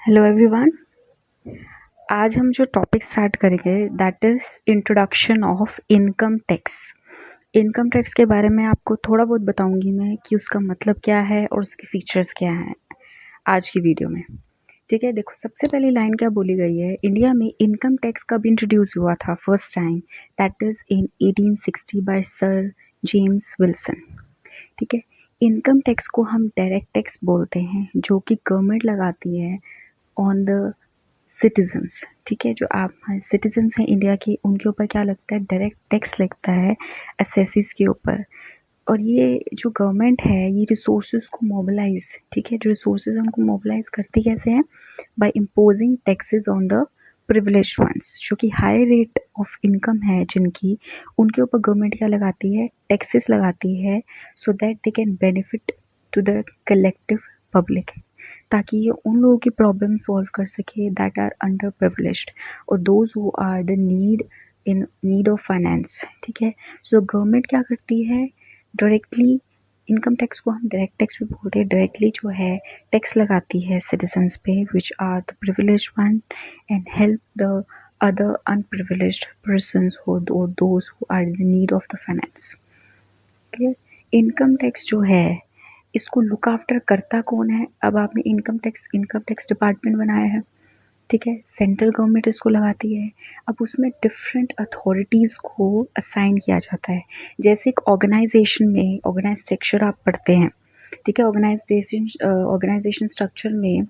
Hello everyone. आज हम जो टॉपिक स्टार्ट करेंगे that is introduction of income tax. Income tax के बारे में आपको थोड़ा बहुत बताऊंगी मैं कि उसका मतलब क्या है और उसके फीचर्स क्या हैं आज की वीडियो में। ठीक है, देखो सबसे पहली लाइन क्या बोली गई है, इंडिया में इनकम टैक्स कब इंट्रोड्यूस हुआ था first time, that is in 1860 by sir James Wilson. ठीक है, इनकम टैक्स को हम डायरेक्ट टैक्स बोलते हैं जो कि गवर्नमेंट लगाती है ऑन द सिटीजन्स। ठीक है, जो आप सिटीजन्स हैं इंडिया के, उनके ऊपर क्या लगता है, डायरेक्ट टैक्स लगता है असेसिस के ऊपर। और ये जो गवर्नमेंट है ये रिसोर्सेज को मोबिलाइज, ठीक है, जो रिसोर्सेज उनको मोबिलाइज करती कैसे हैं, by imposing taxes on the privileged ones, जो कि हाई रेट ऑफ इनकम है जिनकी, उनके ऊपर गवर्नमेंट क्या लगाती है, टैक्सेस लगाती है, so that they can benefit to the collective public, ताकि ये उन लोगों की प्रॉब्लम सॉल्व कर सके दैट आर अंडर प्रिविलेज्ड और those who are the need of finance. ठीक है, सो गवर्नमेंट क्या करती है, डायरेक्टली इनकम टैक्स को हम डायरेक्ट टैक्स भी बोलते हैं, डायरेक्टली जो है टैक्स लगाती है सिटीजन्स पे which are the privileged one and help the other unprivileged persons और those who are in need of the finance. Clear. Income tax जो है इसको लुक आफ्टर करता कौन है, अब आपने इनकम टैक्स डिपार्टमेंट बनाया है, ठीक है, सेंट्रल गवर्नमेंट इसको लगाती है। अब उसमें डिफरेंट अथॉरिटीज़ को असाइन किया जाता है, जैसे एक ऑर्गेनाइजेशन में ऑर्गेनाइज स्ट्रक्चर आप पढ़ते हैं, ठीक है, ऑर्गेनाइजेशन स्ट्रक्चर में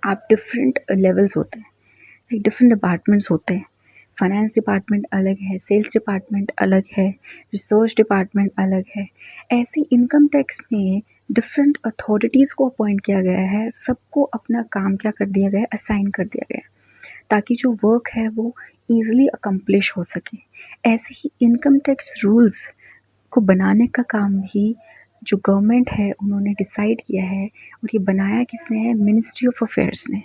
आप डिफरेंट लेवल्स होते हैं, डिफरेंट डिपार्टमेंट्स होते हैं, फाइनेंस डिपार्टमेंट अलग है, सेल्स डिपार्टमेंट अलग है, रिसर्च डिपार्टमेंट अलग है। ऐसे इनकम टैक्स में डिफरेंट अथॉरिटीज़ को अपॉइंट किया गया है, सबको अपना काम क्या कर दिया गया है, असाइन कर दिया गया है, ताकि जो वर्क है वो ईजिली अकम्प्लिश हो सके। ऐसे ही इनकम टैक्स रूल्स को बनाने का काम भी जो गवर्नमेंट है उन्होंने डिसाइड किया है, और ये बनाया किसने है, मिनिस्ट्री ऑफ अफेयर्स ने।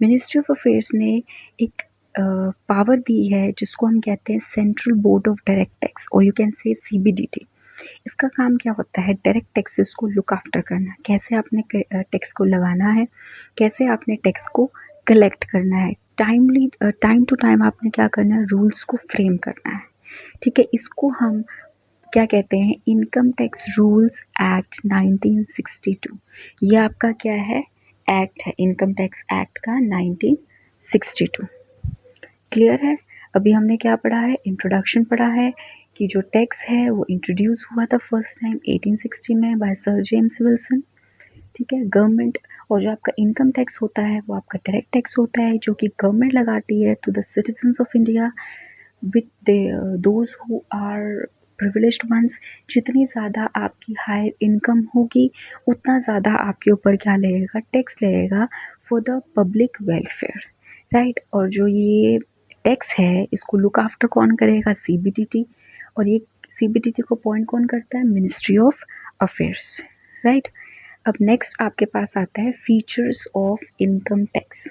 मिनिस्ट्री ऑफ अफेयर्स ने एक पावर दी है जिसको हम कहते हैं central board of direct tax, और यू कैन से CBDT। इसका काम क्या होता है, डायरेक्ट टैक्सेस को लुक आफ्टर करना, कैसे आपने टैक्स को लगाना है, कैसे आपने टैक्स को कलेक्ट करना है, टाइम टू टाइम आपने क्या करना है, रूल्स को फ्रेम करना है। ठीक है, इसको हम क्या कहते हैं, इनकम टैक्स रूल्स एक्ट 1962। ये आपका क्या है, एक्ट है, इनकम टैक्स एक्ट का 1962। क्लियर है। अभी हमने क्या पढ़ा है, इंट्रोडक्शन पढ़ा है कि जो टैक्स है वो इंट्रोड्यूस हुआ था फर्स्ट टाइम 1860 में बाय सर जेम्स विल्सन। ठीक है, गवर्नमेंट, और जो आपका इनकम टैक्स होता है वो आपका डायरेक्ट टैक्स होता है जो कि गवर्नमेंट लगाती है to the citizens of India with those who are privileged ones. जितनी ज़्यादा आपकी हाई इनकम होगी उतना ज़्यादा आपके ऊपर क्या लगेगा, टैक्स लगेगा for the public welfare, right. और जो ये टैक्स है इसको लुक आफ्टर कौन करेगा, CBDT, और ये CBDT को पॉइंट कौन करता है, मिनिस्ट्री ऑफ अफेयर्स, राइट। अब नेक्स्ट आपके पास आता है फीचर्स ऑफ इनकम टैक्स।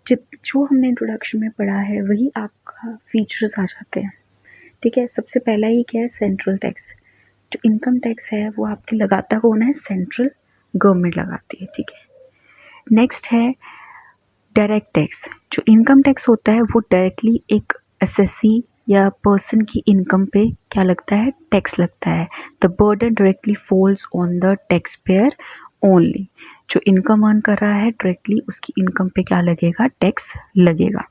जो हमने इंट्रोडक्शन में पढ़ा है वही आपका फीचर्स आ जाते हैं। ठीक है, सबसे पहला ही क्या है, सेंट्रल टैक्स। जो इनकम टैक्स है वो आपके लगाता कौन है, सेंट्रल गवर्नमेंट लगाती है। ठीक है, नेक्स्ट है डायरेक्ट टैक्स। जो इनकम टैक्स होता है वो डायरेक्टली एक असेसी या पर्सन की इनकम पे क्या लगता है, टैक्स लगता है। The burden directly falls on the tax payer only. जो इनकम अर्न कर रहा है डायरेक्टली उसकी इनकम पे क्या लगेगा, टैक्स लगेगा।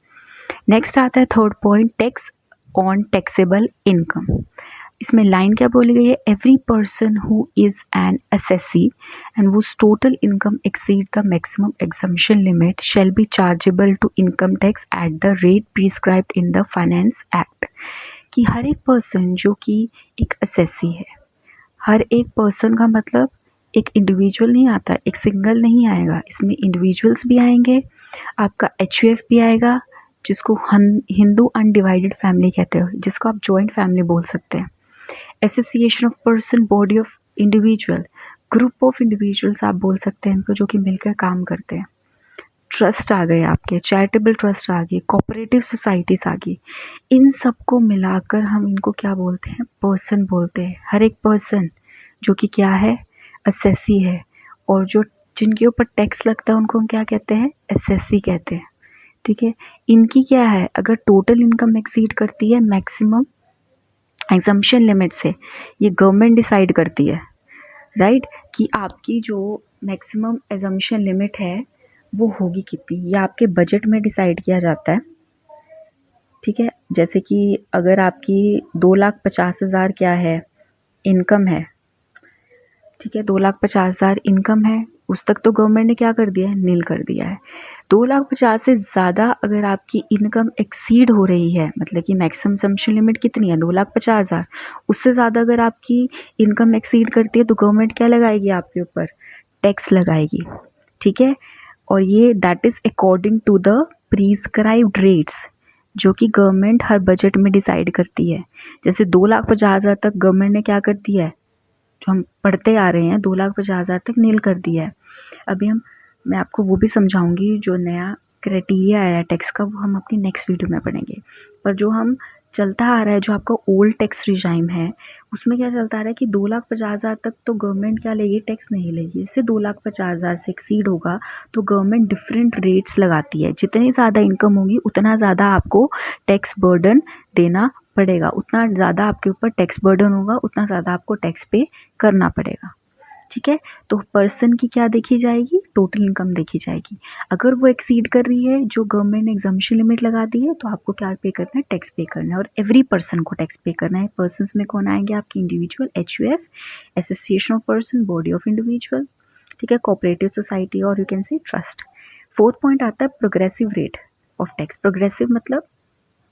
नेक्स्ट आता है third point, tax on taxable income. इसमें लाइन क्या बोली गई है, every person who is an assessee and whose total income exceed the maximum exemption limit shall be chargeable to income tax at the rate prescribed in the finance act. कि हर एक person जो कि एक असेसी है, हर एक person का मतलब एक इंडिविजुअल नहीं आता, एक सिंगल नहीं आएगा, इसमें इंडिविजुअल्स भी आएंगे, आपका HUF भी आएगा, जिसको हिंदू अनडिवाइडेड फैमिली कहते हो, जिसको आप जॉइंट फैमिली बोल सकते हैं, association of person, body of individual, group of individuals आप बोल सकते हैं इनको, जो कि मिलकर काम करते हैं, ट्रस्ट आ गए आपके, चैरिटेबल ट्रस्ट आ गए, कोऑपरेटिव सोसाइटीज़ आ गई। इन सबको मिलाकर हम इनको क्या बोलते हैं, पर्सन बोलते हैं। हर एक पर्सन जो कि क्या है, असेसी है, और जो जिनके ऊपर टैक्स लगता है उनको हम क्या कहते हैं, एसएससी कहते हैं, ठीक है। इनकी क्या है, अगर टोटल इनकम एक्सीड करती है मैक्सिमम एग्जम्पशन लिमिट से, ये गवर्नमेंट डिसाइड करती है, राइट, कि आपकी जो मैक्सिमम एजम्पशन लिमिट है वो होगी कितनी, ये आपके बजट में डिसाइड किया जाता है, ठीक है। जैसे कि अगर आपकी 2,50,000 क्या है, इनकम है, ठीक है, 2,50,000 इनकम है, उस तक तो गवर्नमेंट ने क्या कर दिया है, नील कर दिया है। 2,50,000 से ज़्यादा अगर आपकी इनकम एक्सीड हो रही है, मतलब कि मैक्सिमम एजम्पशन लिमिट कितनी है, 2,50,000, उससे ज़्यादा अगर आपकी इनकम एक्सीड करती है तो गवर्नमेंट क्या लगाएगी आपके ऊपर, टैक्स लगाएगी, ठीक है। और ये that is according to the prescribed rates, जो कि गवर्नमेंट हर बजट में डिसाइड करती है। जैसे 2,50,000 तक गवर्नमेंट ने क्या कर दिया है, जो हम पढ़ते आ रहे हैं, 2,50,000 तक नील कर दिया है। अभी मैं आपको वो भी समझाऊंगी, जो नया क्राइटेरिया आया है टैक्स का, वो हम अपनी नेक्स्ट वीडियो में पढ़ेंगे। पर जो हम चलता आ रहा है, जो आपका ओल्ड टैक्स रिजाइम है, उसमें क्या चलता आ रहा है कि 2,50,000 तक तो गवर्नमेंट क्या लेगी, टैक्स नहीं लेगी। इससे 2,50,000 से एक्सीड होगा तो गवर्नमेंट डिफरेंट रेट्स लगाती है, जितनी ज़्यादा इनकम होगी उतना ज़्यादा आपको टैक्स बर्डन देना पड़ेगा, उतना ज़्यादा आपके ऊपर टैक्स बर्डन होगा, उतना ज़्यादा आपको टैक्स पे करना पड़ेगा, ठीक है। तो पर्सन की क्या देखी जाएगी, टोटल इनकम देखी जाएगी। अगर वो एक्सीड कर रही है जो गवर्नमेंट ने एग्जम्पशन लिमिट लगा दी है, तो आपको क्या पे करना है, टैक्स पे करना है, और एवरी पर्सन को टैक्स पे करना है। पर्सन्स में कौन आएंगे, आपकी individual, HUF, association of person, body of individual, ठीक है, कोऑपरेटिव सोसाइटी, और you can say trust. Fourth point आता है progressive rate of tax. Progressive मतलब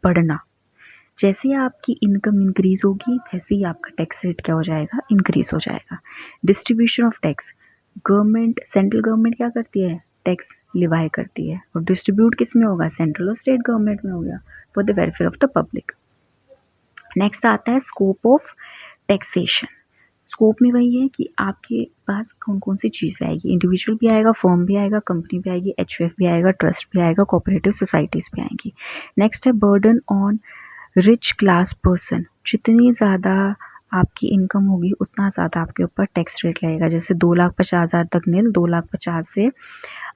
बढ़ना, जैसे ही आपकी इनकम इंक्रीज होगी वैसे ही आपका टैक्स रेट क्या हो जाएगा, इंक्रीज हो जाएगा। Distribution of tax, government, central government क्या करती है, टैक्स लिवाई करती है, और डिस्ट्रीब्यूट किस में होगा, सेंट्रल और स्टेट गवर्नमेंट में होगा, for the welfare of the public. Next आता है स्कोप ऑफ टैक्सेशन। स्कोप में वही है कि आपके पास कौन कौन सी चीज़ें आएगी, इंडिविजुअल भी आएगा, फर्म भी आएगा, कंपनी भी आएगी, HUF भी आएगा, ट्रस्ट भी आएगा, कोऑपरेटिव सोसाइटीज़ भी आएंगी। नेक्स्ट है burden on rich class person, जितनी ज़्यादा आपकी इनकम होगी उतना ज़्यादा आपके ऊपर टैक्स रेट लगेगा। जैसे 2,50,000 तक नील, 2,50,000 से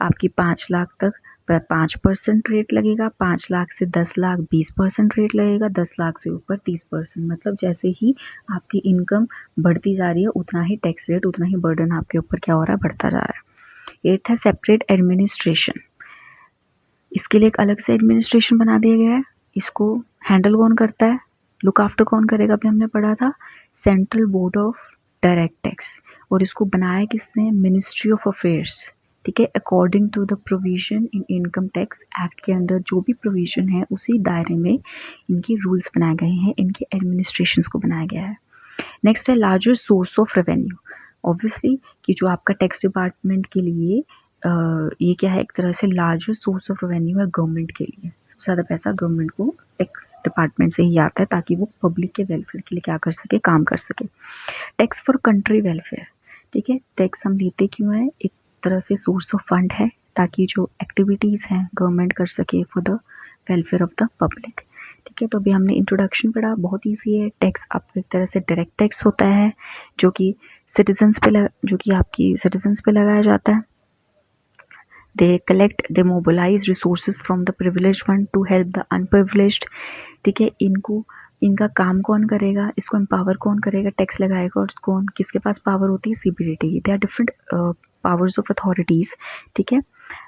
आपकी 5 लाख तक 5% रेट लगेगा, 5 लाख से 10 लाख 20% रेट लगेगा, 10 लाख से ऊपर 30%। मतलब जैसे ही आपकी इनकम बढ़ती जा रही है उतना ही टैक्स रेट, उतना ही बर्डन आपके ऊपर क्या हो रहा है, बढ़ता जा रहा है। एट्थ है सेपरेट एडमिनिस्ट्रेशन, इसके लिए एक अलग से एडमिनिस्ट्रेशन बना दिया गया है। इसको हैंडल कौन करता है, लुक आफ्टर कौन करेगा, अभी हमने पढ़ा था, central board of direct tax. और इसको बनाया किसने, मिनिस्ट्री ऑफ अफेयर्स, ठीक है। According to the provision in income tax act के अंदर जो भी प्रोविजन है उसी दायरे में इनके रूल्स बनाए गए हैं, इनके एडमिनिस्ट्रेशन को बनाया गया है। नेक्स्ट है larger source of revenue. Obviously कि जो आपका टैक्स डिपार्टमेंट के लिए ये क्या है, एक तरह से लार्जर सोर्स ऑफ रेवेन्यू है गवर्नमेंट के लिए। सबसे ज़्यादा पैसा गवर्नमेंट को टैक्स डिपार्टमेंट से ही आता है, ताकि वो पब्लिक के वेलफेयर के लिए क्या कर सके, काम कर सके। टैक्स फॉर कंट्री वेलफेयर, ठीक है, टैक्स हम लेते क्यों है, एक तरह से सोर्स ऑफ फंड है, ताकि जो एक्टिविटीज़ हैं गवर्नमेंट कर सके for the welfare of the public, ठीक है। तो अभी हमने इंट्रोडक्शन पढ़ा, बहुत ईजी है। टैक्स आपको एक तरह से डायरेक्ट टैक्स होता है, जो कि आपकी सिटीजन्स पे लगाया जाता है। they mobilize resources from the privileged one to help the unprivileged, ठीक है। इनका काम कौन करेगा, इसको एम्पावर कौन करेगा, टैक्स लगाएगा, और कौन, किसके पास पावर होती है, CBDT की। They are different powers of authorities, ठीक है।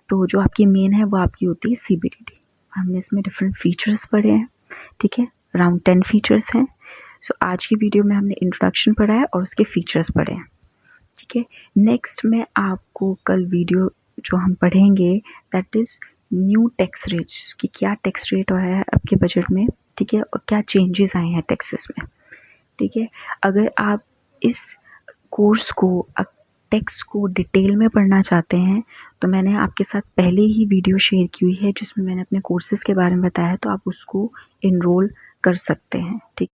तो जो आपकी मेन है वो आपकी होती है CBDT। हमने इसमें डिफरेंट फीचर्स पढ़े हैं, ठीक है, अराउंड 10 फीचर्स हैं। सो आज की वीडियो में हमने इंट्रोडक्शन पढ़ा है और उसके फीचर्स पढ़े हैं, ठीक है। नेक्स्ट में आपको कल वीडियो जो हम पढ़ेंगे that is new tax rates, कि क्या टैक्स रेट आया है आपके बजट में, ठीक है, और क्या चेंजेस आए हैं टैक्सेस में, ठीक है। अगर आप इस कोर्स को, टैक्स को डिटेल में पढ़ना चाहते हैं, तो मैंने आपके साथ पहले ही वीडियो शेयर की हुई है जिसमें मैंने अपने कोर्सेज़ के बारे में बताया है, तो आप उसको इनरोल कर सकते हैं, ठीक।